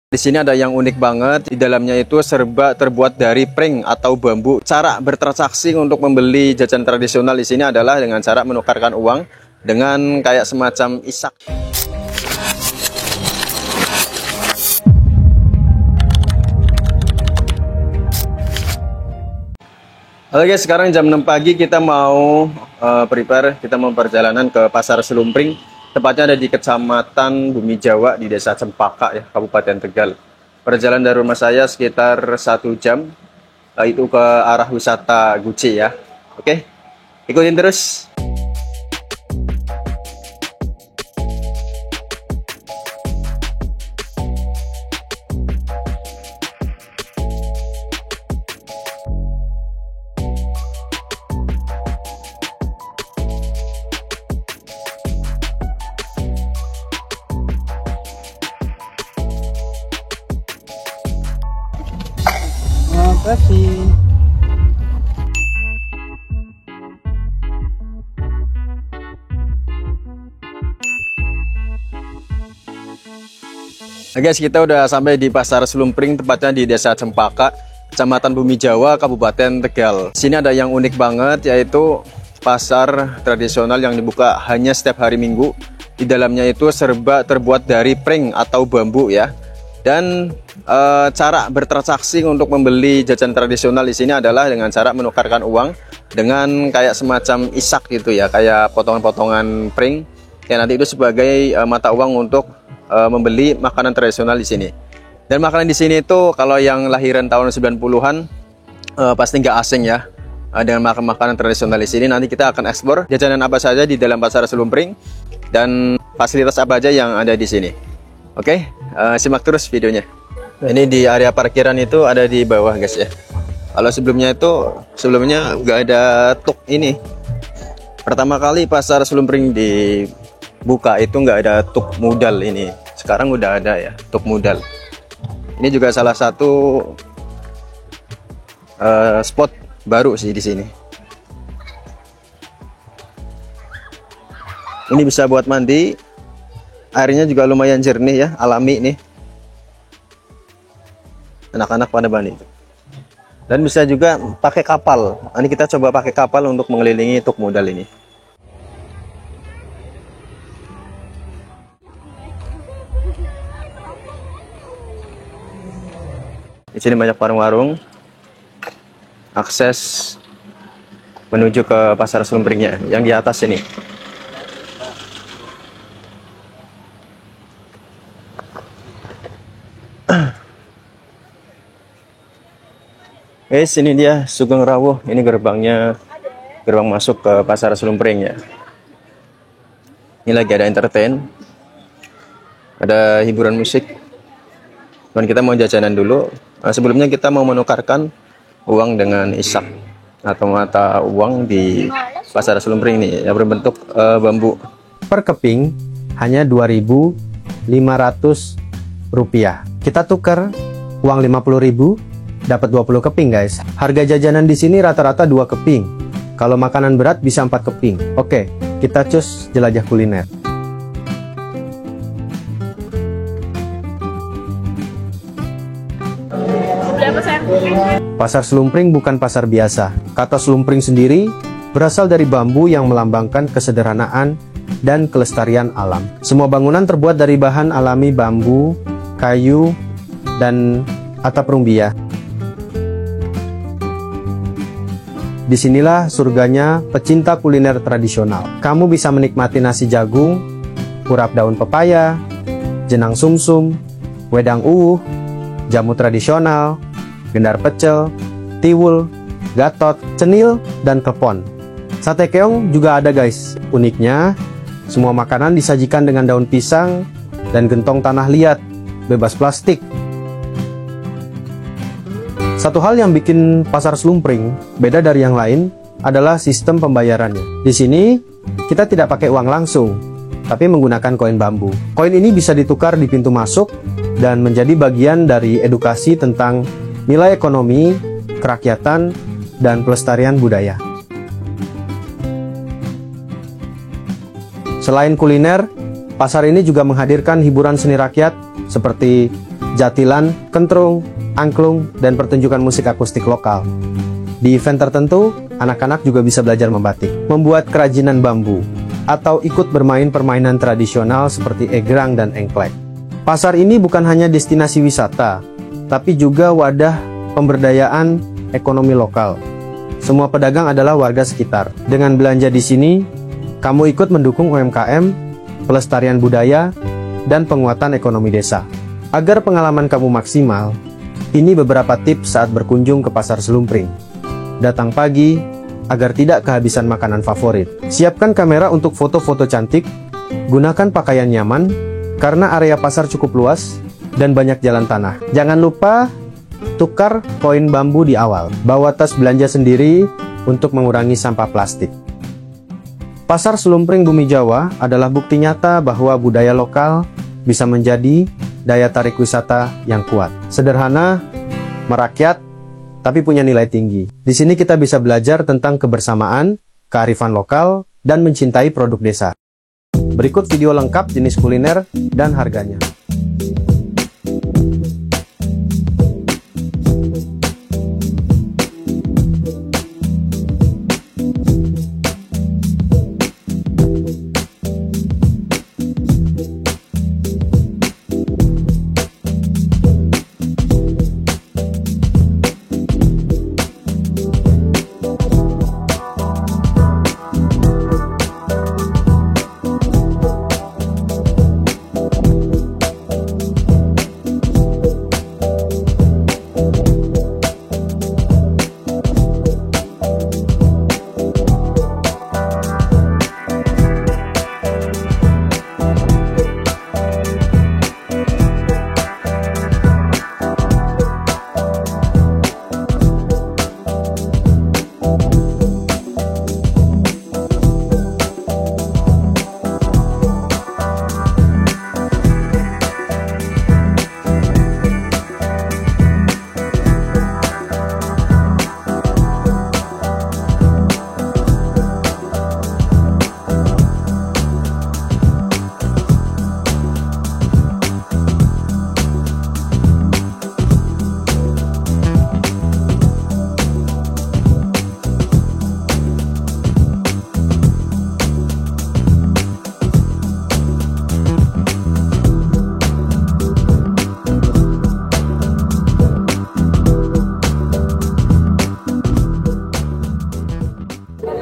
Di sini ada yang unik banget, di dalamnya itu serba terbuat dari pring atau bambu. Cara bertransaksi untuk membeli jajan tradisional di sini adalah dengan cara menukarkan uang dengan kayak semacam isak. Oke, sekarang jam 6 pagi kita mau kita mau perjalanan ke Pasar Selumpring. Tepatnya ada di Kecamatan Bumi Jawa di Desa Cempaka ya, Kabupaten Tegal. Perjalanan dari rumah saya sekitar 1 jam, itu ke arah wisata Guci ya. Oke, ikutin terus. Kasih. Guys, kita udah sampai di Pasar Selumpring, tepatnya di Desa Cempaka, Kecamatan Bumi Jawa, Kabupaten Tegal. Sini ada yang unik banget, yaitu pasar tradisional yang dibuka hanya setiap hari Minggu. Di dalamnya itu serba terbuat dari pring atau bambu ya. Dan cara bertransaksi untuk membeli jajan tradisional di sini adalah dengan cara menukarkan uang dengan kayak semacam isak gitu ya, kayak potongan-potongan pring. Ya nanti itu sebagai mata uang untuk membeli makanan tradisional di sini. Dan makanan di sini itu kalau yang lahiran tahun 90-an pasti nggak asing ya. Dengan makan makanan tradisional di sini nanti kita akan eksplor jajanan apa saja di dalam Pasar Selumpring dan fasilitas apa aja yang ada di sini. Oke, simak terus videonya. Ini di area parkiran itu ada di bawah guys ya. Kalau sebelumnya nggak ada tuk ini. Pertama kali Pasar Selumpring dibuka itu nggak ada tuk modal ini. Sekarang udah ada ya tuk modal. Ini juga salah satu spot baru sih di sini. Ini bisa buat mandi. Airnya juga lumayan jernih ya, alami nih. Anak-anak pada mandi. Dan bisa juga pakai kapal. Ini kita coba pakai kapal untuk mengelilingi tuk modal ini. Di sini banyak warung-warung. Akses menuju ke Pasar Selumpringnya yang di atas ini. Guys, ini dia Sugeng Rawuh. Ini gerbang masuk ke Pasar Selumpring ya. Ini lagi ada entertain, ada hiburan musik. Dan kita mau jajanan dulu. Sebelumnya kita mau menukarkan uang dengan isak atau mata uang di Pasar Selumpring ini yang berbentuk bambu. Per keping hanya Rp2.500. Kita tukar uang 50.000 dapat 20 keping guys. Harga jajanan di sini rata-rata 2 keping. Kalau makanan berat bisa 4 keping. Oke, kita cus jelajah kuliner. Pasar Selumpring bukan pasar biasa. Kata Selumpring sendiri berasal dari bambu yang melambangkan kesederhanaan dan kelestarian alam. Semua bangunan terbuat dari bahan alami bambu, kayu, dan atap rumbia. Disinilah surganya pecinta kuliner tradisional. Kamu bisa menikmati nasi jagung, urap daun pepaya, jenang sumsum, wedang uwuh, jamu tradisional, gendar pecel, tiwul, gatot, cenil, dan klepon. Sate keong juga ada guys. Uniknya, semua makanan disajikan dengan daun pisang dan gentong tanah liat, bebas plastik. Satu hal yang bikin Pasar Selumpring beda dari yang lain adalah sistem pembayarannya. Di sini, kita tidak pakai uang langsung, tapi menggunakan koin bambu. Koin ini bisa ditukar di pintu masuk dan menjadi bagian dari edukasi tentang nilai ekonomi, kerakyatan, dan pelestarian budaya. Selain kuliner, pasar ini juga menghadirkan hiburan seni rakyat seperti jatilan, kentrung, angklung, dan pertunjukan musik akustik lokal. Di event tertentu, anak-anak juga bisa belajar membatik, membuat kerajinan bambu, atau ikut bermain permainan tradisional seperti egrang dan engklek. Pasar ini bukan hanya destinasi wisata, tapi juga wadah pemberdayaan ekonomi lokal. Semua pedagang adalah warga sekitar. Dengan belanja di sini, kamu ikut mendukung UMKM, pelestarian budaya, dan penguatan ekonomi desa. Agar pengalaman kamu maksimal, ini beberapa tips saat berkunjung ke Pasar Selumpring. Datang pagi, agar tidak kehabisan makanan favorit. Siapkan kamera untuk foto-foto cantik, gunakan pakaian nyaman, karena area pasar cukup luas dan banyak jalan tanah. Jangan lupa tukar koin bambu di awal. Bawa tas belanja sendiri untuk mengurangi sampah plastik. Pasar Selumpring Bumi Jawa adalah bukti nyata bahwa budaya lokal bisa menjadi daya tarik wisata yang kuat. Sederhana, merakyat, tapi punya nilai tinggi. Di sini kita bisa belajar tentang kebersamaan, kearifan lokal, dan mencintai produk desa. Berikut video lengkap jenis kuliner dan harganya.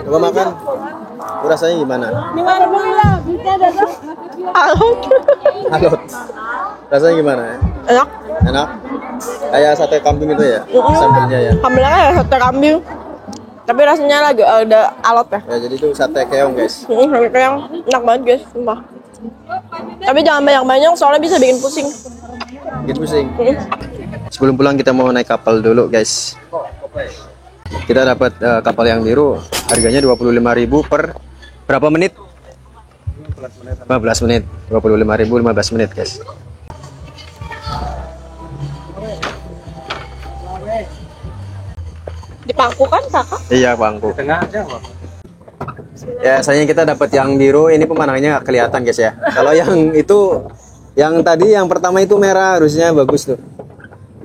Coba makan. Itu rasanya gimana? Alot. Rasanya gimana? Enak. Enak? Kayak sate kambing itu ya? Sambelnya ya? Sambelnya kayak sate kambing. Tapi rasanya lagi ada alot ya. Ya, jadi itu sate keong, guys. Sate keong enak banget guys, sumpah. Tapi jangan banyak-banyak soalnya bisa bikin pusing. Bikin pusing. Sebelum pulang kita mau naik kapal dulu, guys. Kita dapat kapal yang biru, harganya 25.000 per berapa menit? 15 menit. 25.000 15 menit, guys. Di pangku kan, Kakak? Iya, bangku. Ya, sayangnya kita dapat yang biru, ini pemandangannya nggak kelihatan, guys ya. Kalau yang itu, yang tadi yang pertama itu merah, harusnya bagus tuh.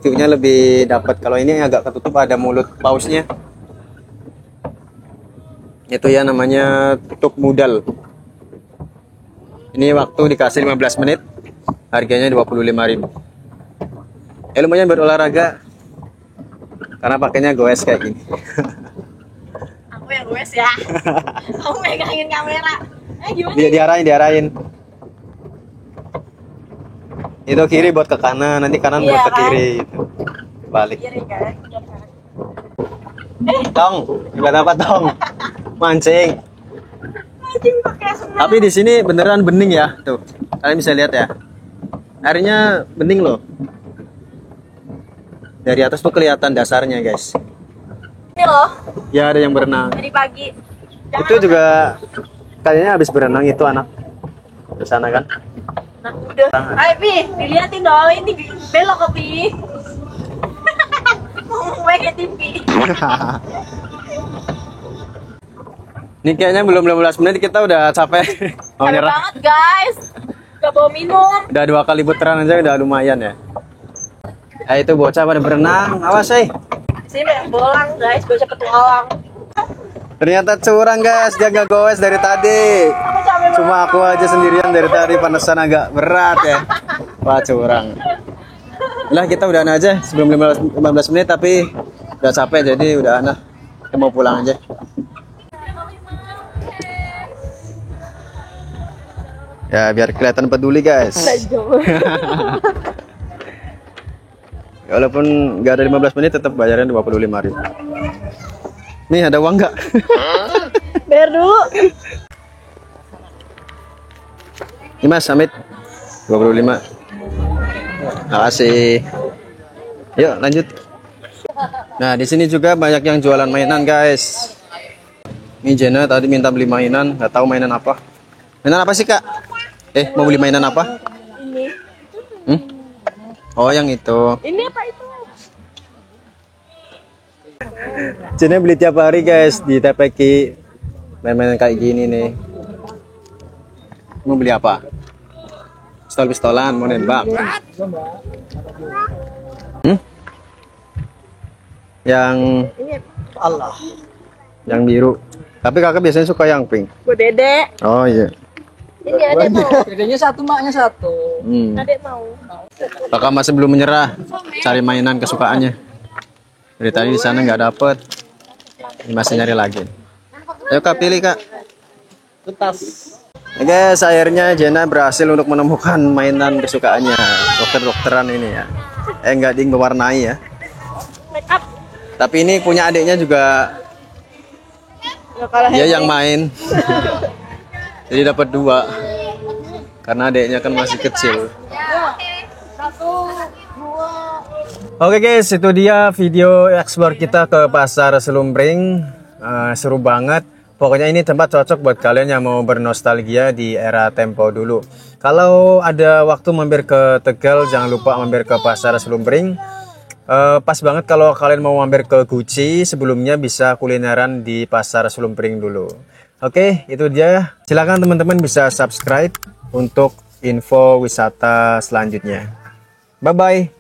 View-nya lebih dapat. Kalau ini agak ketutup, ada mulut pausnya. Itu ya namanya tutup mudal. Ini waktu dikasih 15 menit, harganya 25.000. Lumayan buat olahraga. Karena pakainya goes kayak gini. Aku yang goes ya. Kamu megangin kamera. Gimana? Diarahin. Itu kiri buat ke kanan, nanti kanan buat ke kiri gitu. Balik. Kiri kan? Tong, buat apa tong? Mancing. Mancing pakai senang. Tapi di sini beneran bening ya, tuh. Kalian bisa lihat ya. Airnya bening loh. Dari atas tuh kelihatan dasarnya, guys. Ini loh, Ya, ada yang berenang. dari pagi. Itu juga kayaknya habis berenang itu anak. Di sana kan? Nah, udah. Ayo, Pi, dilihatin dong. Ini belok ke Pi. Mau pakai TV. Ini kayaknya belum 15 menit kita udah capek. Mau Capek nyerah. banget, guys. Gak bawa minum. Udah 2 kali putaran aja udah lumayan ya. Ya itu bocah pada berenang. Awas Sini banyak bolang guys, bocah petualang. Ternyata curang guys, dia nggak goes dari tadi. Cuma aku aja sendirian dari tadi, panasan agak berat ya. Wah curang. Lah kita udahan aja sebelum 15 menit tapi udah capek jadi udah nah. Kita mau pulang aja. Ya biar kelihatan peduli guys. Walaupun nggak ada 15 menit tetap bayarnya 25.000. Nih ada uang nggak? Bayar dulu. Ini Mas Hamid 25. Makasih. Yuk lanjut. Nah di sini juga banyak yang jualan mainan guys. Ini Jena tadi minta beli mainan, nggak tahu mainan apa. Mainan apa sih kak? Mau beli mainan apa? Ini. Oh yang itu. Ini apa itu? Jena beli tiap hari guys di TPQ. Main-main kayak gini nih. Mau beli apa? Pistol-pistolan, mau nembak. Yang Ini Allah. yang biru. Tapi kakak biasanya suka yang pink. Buat dedek. Oh iya. Ini adek mau. Bedanya satu, maknya satu. Adek mau. Kakak masih belum menyerah cari mainan kesukaannya. Dari tadi di sana nggak dapet. Ini masih nyari lagi. Ayo kak pilih kak. Kertas. Guys, akhirnya Jena berhasil untuk menemukan mainan kesukaannya. Dokter-dokteran ini ya. Enggak ding mewarnai ya. Make up. Tapi ini punya adiknya juga. Nggak kalah Dia hebat. yang main. Jadi dapat 2. Karena adiknya kan masih kecil. Satu, dua. Oke guys, itu dia video explore kita ke pasar Selumpring. Seru banget. Pokoknya ini tempat cocok buat kalian yang mau bernostalgia di era tempo dulu. Kalau ada waktu mampir ke Tegal, jangan lupa mampir ke pasar Selumpring. Pas banget kalau kalian mau mampir ke Guci, sebelumnya bisa kulineran di pasar Selumpring dulu. Oke, itu dia. Silakan teman-teman bisa subscribe untuk info wisata selanjutnya. Bye-bye.